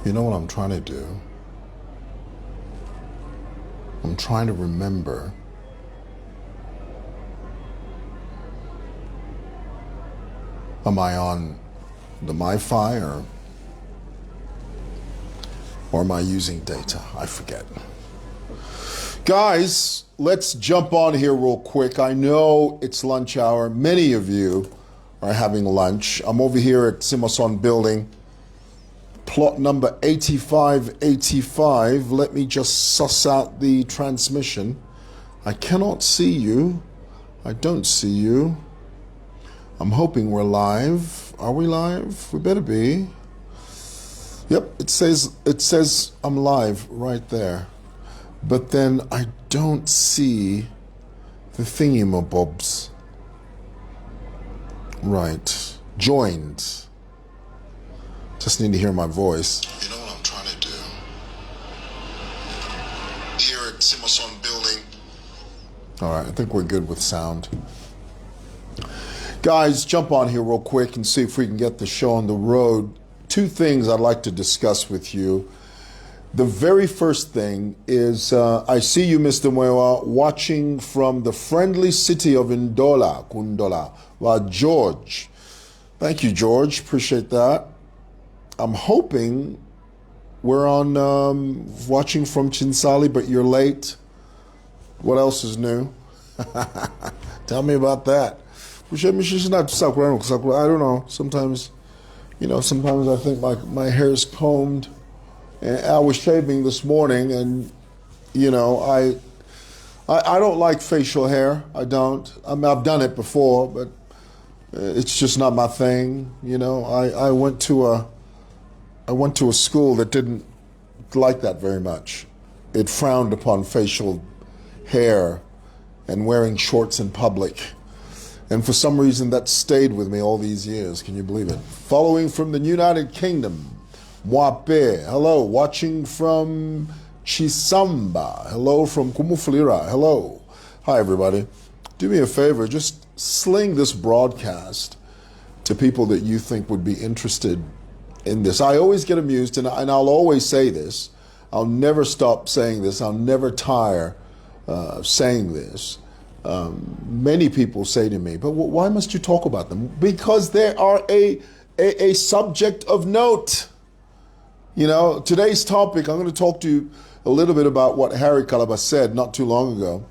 You know what I'm trying to do? I'm trying to remember am I on the MiFi or am I using data? I forget. Guys, let's jump on here real quick. I know it's lunch hour. Many of you are having lunch. I'm over here at Simason Building, plot number 8585. Let me just suss out the transmission. I cannot see you. I don't see you. I'm hoping we're live. Are we live? We better be. Yep, it says I'm live right there. But then I don't see the thingy-mabobs. Right. Joined. Just need to hear my voice. You know what I'm trying to do? Here at Simason Building. All right, I think we're good with sound. Guys, jump on here real quick and see if we can get the show on the road. Two things I'd like to discuss with you. The very first thing is I see you, Mr. Mwewa, watching from the friendly city of Ndola, Kundola. Well, George. Thank you, George. Appreciate that. I'm hoping we're on watching from Chinsali, but you're late. What else is new? Tell me about that. I don't know. Sometimes, sometimes I think my hair is combed. And I was shaving this morning, and I don't like facial hair. I don't. I mean, I've done it before, but it's just not my thing. I went to a school that didn't like that very much. It frowned upon facial hair and wearing shorts in public. And for some reason, that stayed with me all these years. Can you believe it? Following from the United Kingdom, Mwape, hello. Watching from Chisamba, hello. From Kumufulira, hello. Hi, everybody. Do me a favor, just sling this broadcast to people that you think would be interested in this. I always get amused, and I'll always say this. I'll never stop saying this. I'll never tire saying this. Many people say to me, but why must you talk about them? Because they are a subject of note. Today's topic, I'm going to talk to you a little bit about what Harry Kalaba said not too long ago.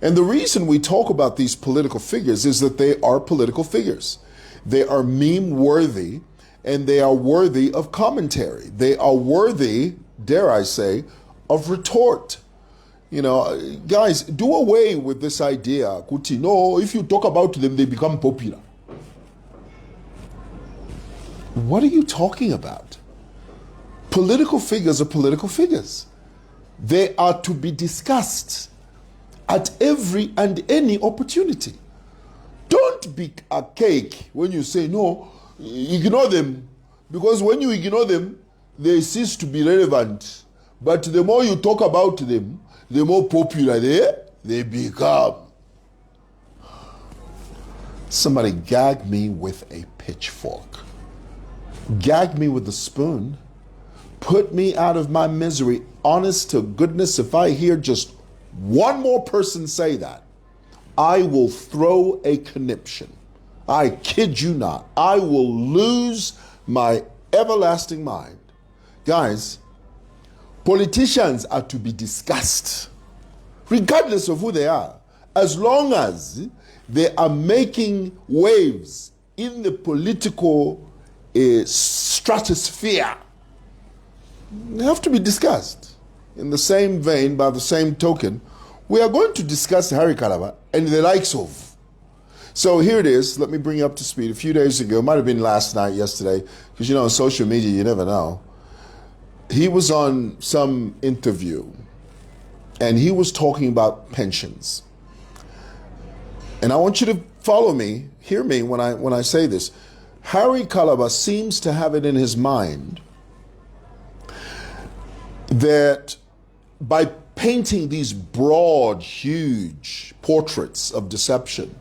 And the reason we talk about these political figures is that they are political figures. They are meme-worthy, and they are worthy of commentary. They are worthy, dare I say, of retort. Guys, do away with this idea. Kuti, no, if you talk about them, they become popular. What are you talking about? Political figures are political figures. They are to be discussed at every and any opportunity. Don't be archaic when you say, no, ignore them. Because when you ignore them, they cease to be relevant. But the more you talk about them, the more popular they become. Somebody gag me with a pitchfork. Gag me with a spoon. Put me out of my misery. Honest to goodness, if I hear just one more person say that, I will throw a conniption. I kid you not. I will lose my everlasting mind. Guys, politicians are to be discussed, regardless of who they are, as long as they are making waves in the political stratosphere. They have to be discussed. In the same vein, by the same token, we are going to discuss Harry Kalaba and the likes of. So here it is. Let me bring you up to speed. A few days ago, it might have been last night, yesterday, because on social media, you never know. He was on some interview, and he was talking about pensions. And I want you to follow me, hear me when I say this. Harry Kalaba seems to have it in his mind that by painting these broad, huge portraits of deception,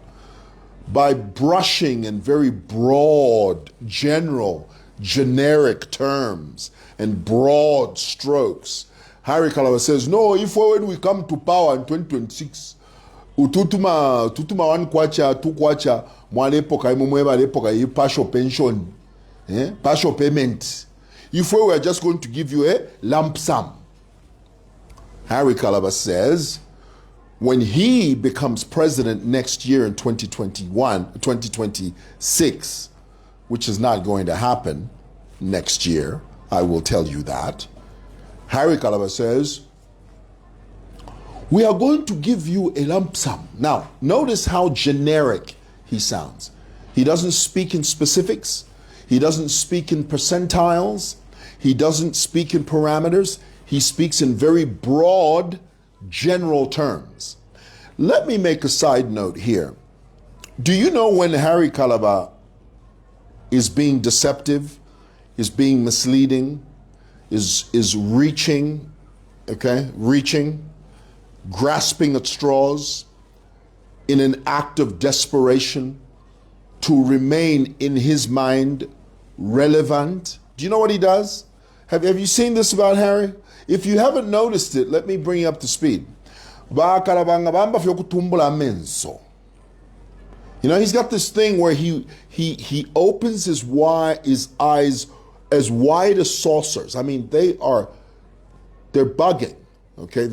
by brushing in very broad, general generic terms and broad strokes. Harry Kalaba says, no, if when we come to power in 2026, ututuma one kwacha, two kwacha, mwalepoka imumweba lepoka yi partial pension, partial payment. If we were just going to give you a lump sum. Harry Kalaba says, when he becomes president next year in 2026, which is not going to happen next year, I will tell you that. Harry Kalaba says, we are going to give you a lump sum. Now, notice how generic he sounds. He doesn't speak in specifics. He doesn't speak in percentiles. He doesn't speak in parameters. He speaks in very broad, general terms. Let me make a side note here. Do you know when Harry Kalaba is being deceptive, is being misleading, is reaching, grasping at straws in an act of desperation to remain in his mind relevant? Do you know what he does? Have you seen this about Harry? If you haven't noticed it, let me bring you up to speed. You know, he's got this thing where he opens his eyes as wide as saucers. I mean, they're bugging. Okay,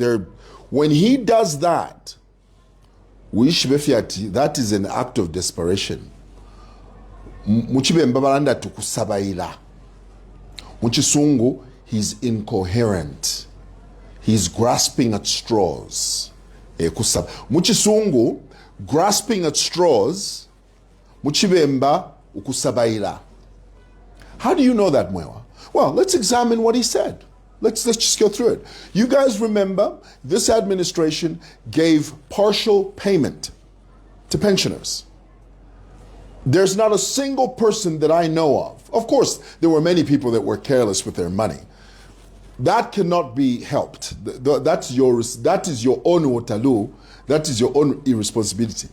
when he does that, that is an act of desperation. Muchisungu, he's incoherent. He's grasping at straws. Muchisungu, grasping at straws, muchibemba ukusabaila. How do you know that, mwewa? Well, let's examine what he said. Let's just go through it. You guys remember this administration gave partial payment to pensioners. There's not a single person that I know of. Of course, there were many people that were careless with their money. That cannot be helped. That is your own watalu. That is your own irresponsibility.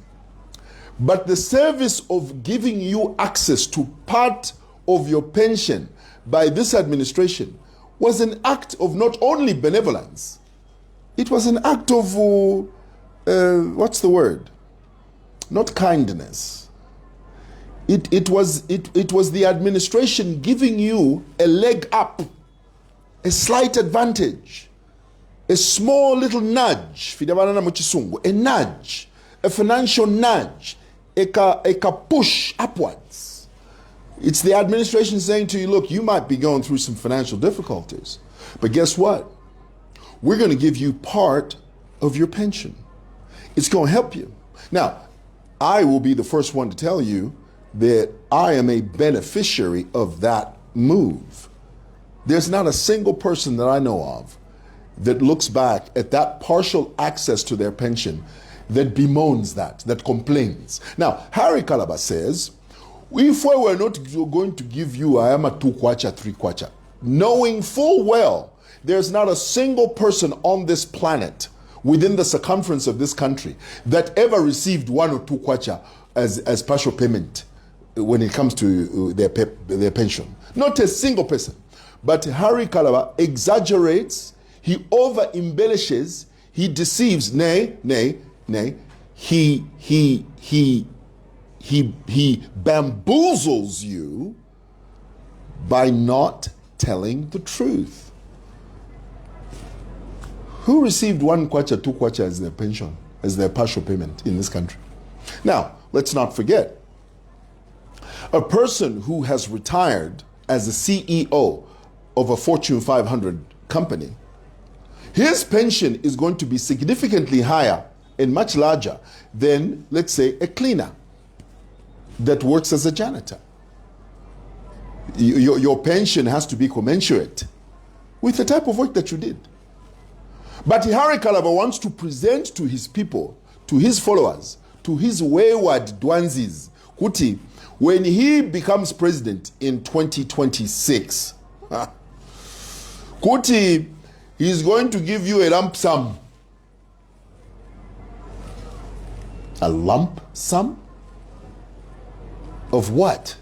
But the service of giving you access to part of your pension by this administration was an act of not only benevolence, it was an act of, what's the word? Not kindness. It was the administration giving you a leg up, a slight advantage, a small little nudge, a nudge, a financial nudge, a push upwards. It's the administration saying to you, look, you might be going through some financial difficulties, but guess what? We're going to give you part of your pension. It's going to help you. Now, I will be the first one to tell you that I am a beneficiary of that move. There's not a single person that I know of that looks back at that partial access to their pension that bemoans that complains. Now, Harry Kalaba says, if we were not going to give you I am a 2 kwacha, 3 kwacha, knowing full well there's not a single person on this planet within the circumference of this country that ever received 1 or 2 kwacha as partial payment when it comes to their pension. Not a single person. But Harry Kalaba exaggerates, he over embellishes, he deceives, he bamboozles you by not telling the truth. Who received 1 kwacha, 2 kwacha as their pension, as their partial payment in this country? Now, let's not forget, a person who has retired as a CEO of a Fortune 500 company, his pension is going to be significantly higher and much larger than, let's say, a cleaner that works as a janitor. Your pension has to be commensurate with the type of work that you did. But Harry Kalaba wants to present to his people, to his followers, to his wayward dwanzis, kuti, when he becomes president in 2026, kuti, he's going to give you a lump sum. A lump sum? Of what?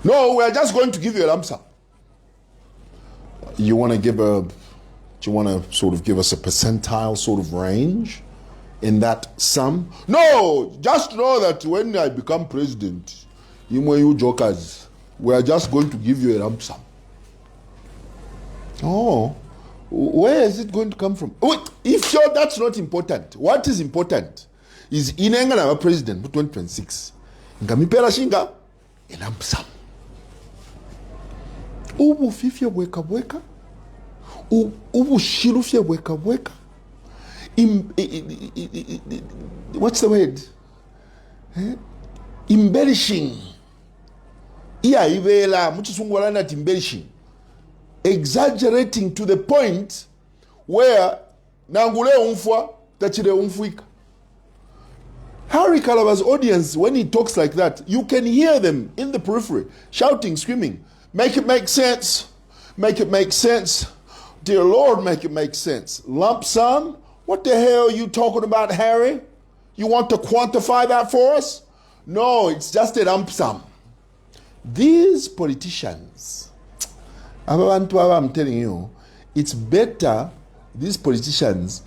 No, we are just going to give you a lump sum. You want to sort of give us a percentile sort of range in that sum? No, just know that when I become president, you jokers, we are just going to give you a lump sum. Oh, where is it going to come from? Wait, if that's not important, what is important is inenga na president for 2026. Ngamipela shinga a lump sum. Ubu fifia weka. Ubu shirufia weka. What's the word? Embellishing. Iya ivela muchisunguala na embellishing. Exaggerating to the point where nangule umfwa tachire umfuika. Harry Kalaba's audience, when he talks like that, you can hear them in the periphery shouting, screaming, "Make it make sense. Make it make sense. Dear Lord, make it make sense. Lump sum? What the hell are you talking about, Harry? You want to quantify that for us? No, it's just a lump sum." These politicians, I'm telling you, it's better these politicians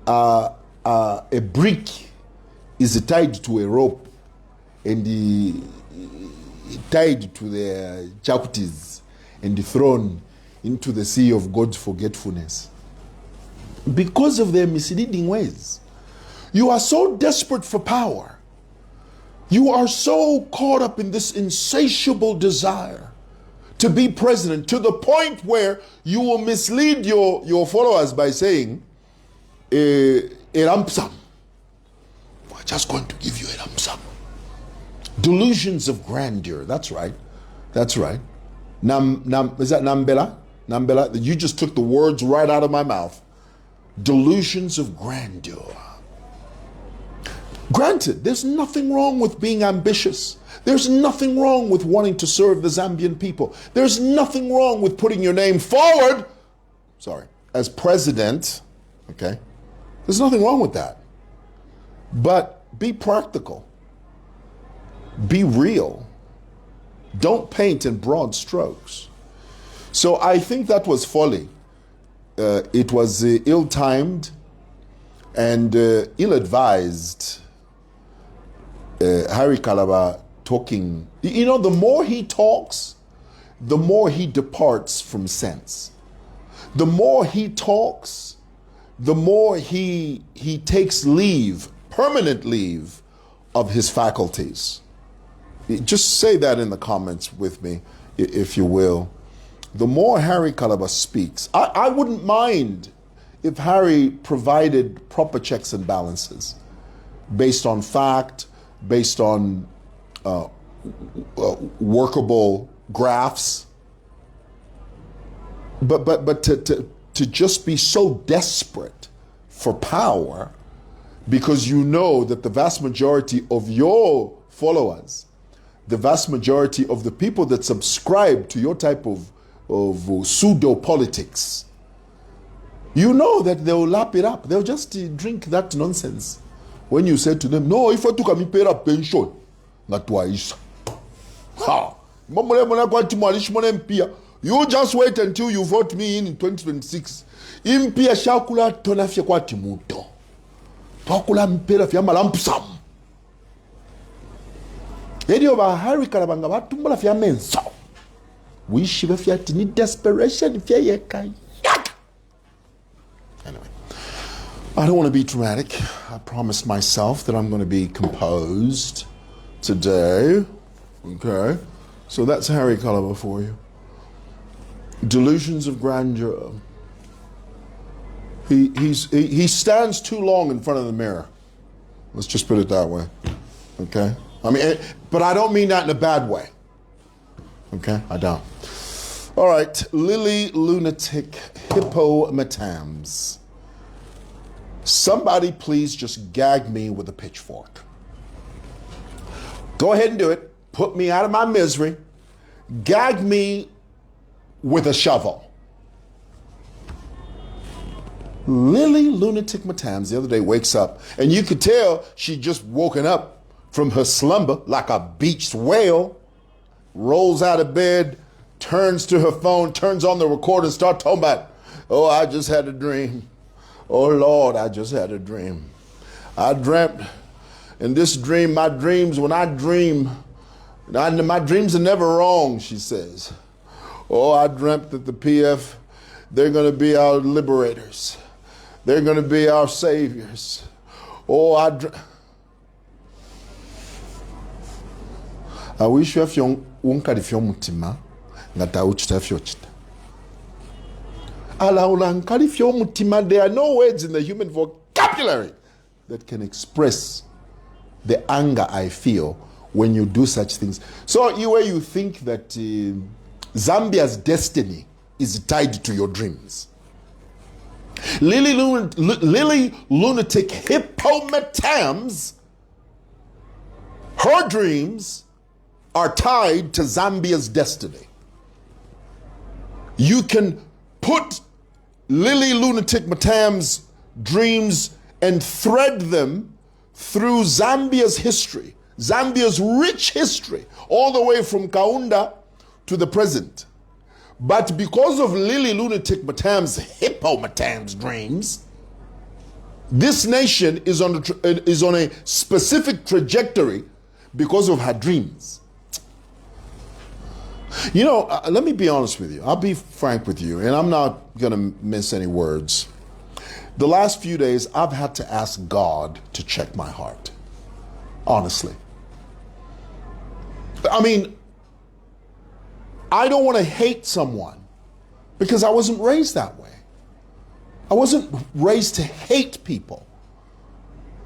are a brick is tied to a rope and tied to their chapties and thrown into the sea of God's forgetfulness because of their misleading ways. You are so desperate for power. You are so caught up in this insatiable desire to be president to the point where you will mislead your followers by saying, a lump sum. We're just going to give you a lump sum. Delusions of grandeur. That's right. That's right. Is that Nambela? Nambela? You just took the words right out of my mouth. Delusions of grandeur. Granted, there's nothing wrong with being ambitious. There's nothing wrong with wanting to serve the Zambian people. There's nothing wrong with putting your name forward, as president, okay? There's nothing wrong with that. But be practical. Be real. Don't paint in broad strokes. So I think that was folly. It was ill-timed and ill-advised. Harry Kalaba talking, the more he talks, the more he departs from sense. The more he talks, the more he takes leave, permanent leave, of his faculties. Just say that in the comments with me, if you will. The more Harry Kalaba speaks, I wouldn't mind if Harry provided proper checks and balances based on fact, based on workable graphs, but to just be so desperate for power because you know that the vast majority of your followers, the vast majority of the people that subscribe to your type of pseudo politics, you know that they'll lap it up. They'll just drink that nonsense. When you say to them, no, if I took a pay a pension, not twice. Ha! You just wait until you vote me in 2026. Impia shakula tonafia kwa timuto. Pakula mpera fia malampsam. Edio ba Harry Kalabanga batumbula fia mensa. Wishi ba fia tini desperation fia yekai. Anyway. I don't want to be dramatic. I promised myself that I'm going to be composed today. Okay. So that's Harry Kalaba for you. Delusions of grandeur. He stands too long in front of the mirror. Let's just put it that way. Okay? I mean, but I don't mean that in a bad way. Okay? I don't. All right. Lily Lunatic Hippo Mutamz. Somebody please just gag me with a pitchfork. Go ahead and do it. Put me out of my misery. Gag me with a shovel. Lily Lunatic Mutamz the other day wakes up, and you could tell she just woken up from her slumber like a beached whale. rolls out of bed, turns to her phone, turns on the recorder and starts talking about, oh, I just had a dream. Oh, Lord, I just had a dream. I dreamt, in this dream, my dreams, when I dream, my dreams are never wrong, she says. Oh, I dreamt that the PF, they're going to be our liberators. They're going to be our saviors. Oh, I wish you have your mutima ngata uchita fyochita. There are no words in the human vocabulary that can express the anger I feel when you do such things. So you think that Zambia's destiny is tied to your dreams. Lily lunatic mutamz, her dreams are tied to Zambia's destiny. You can put Lily lunatic mutamz dreams and thread them through Zambia's history, Zambia's rich history, all the way from Kaunda to the present. But because of Lily lunatic mutamz mutamz dreams, this nation is on a specific trajectory because of her dreams. You know, let me be honest with you. I'll be frank with you, and I'm not going to mince any words. The last few days, I've had to ask God to check my heart. Honestly. I mean, I don't want to hate someone because I wasn't raised that way. I wasn't raised to hate people.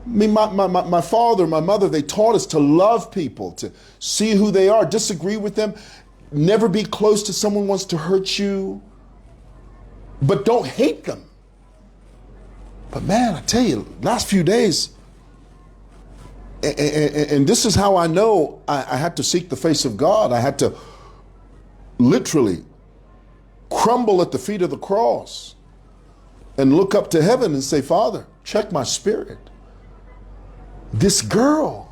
I mean, my father, my mother, they taught us to love people, to see who they are, disagree with them, never be close to someone who wants to hurt you, but don't hate them. But man, I tell you, last few days, and this is how I know I had to seek the face of God. I had to literally crumble at the feet of the cross and look up to heaven and say, Father, check my spirit. This girl,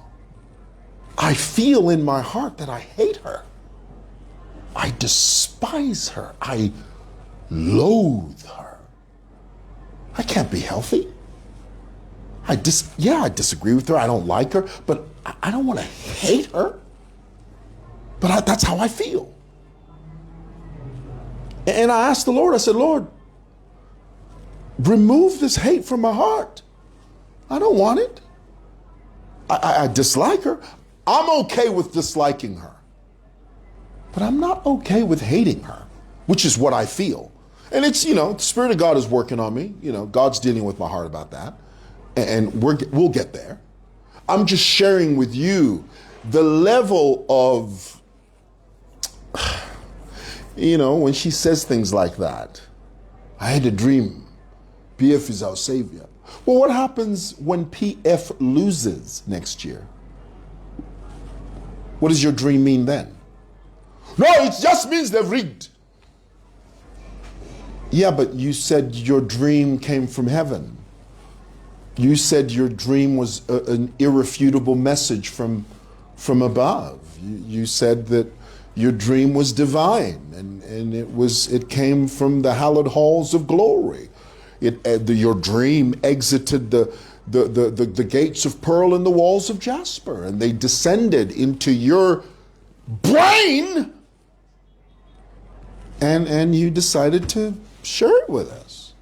I feel in my heart that I hate her. I despise her. I loathe her. I can't be healthy. I disagree with her. I don't like her, but I don't want to hate her. But that's how I feel. And I asked the Lord, I said, Lord, remove this hate from my heart. I don't want it. I dislike her. I'm okay with disliking her. But I'm not okay with hating her, which is what I feel. And it's, the Spirit of God is working on me. God's dealing with my heart about that. And we'll get there. I'm just sharing with you the level of, when she says things like that. I had a dream. PF is our savior. Well, what happens when PF loses next year? What does your dream mean then? No, it just means they've rigged. Yeah, but you said your dream came from heaven. You said your dream was an irrefutable message from above. You said that your dream was divine and it came from the hallowed halls of glory. Your dream exited the gates of pearl and the walls of jasper, and they descended into your brain, and you decided to share it with us.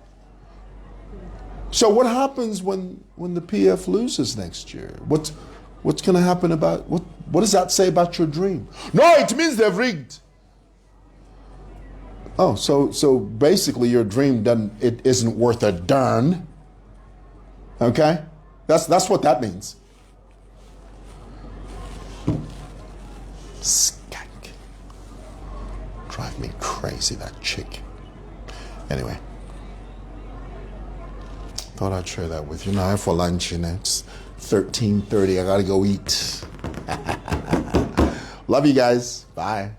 So what happens when the PF loses next year? What's going to happen about, what does that say about your dream? No, it means they've rigged. Oh, so basically your dream isn't worth a darn. Okay? That's what that means. Skank. Drive me crazy, that chick. Anyway. Thought I'd share that with you. Now I'm for lunch, it's 13:30. I gotta go eat. Love you guys. Bye.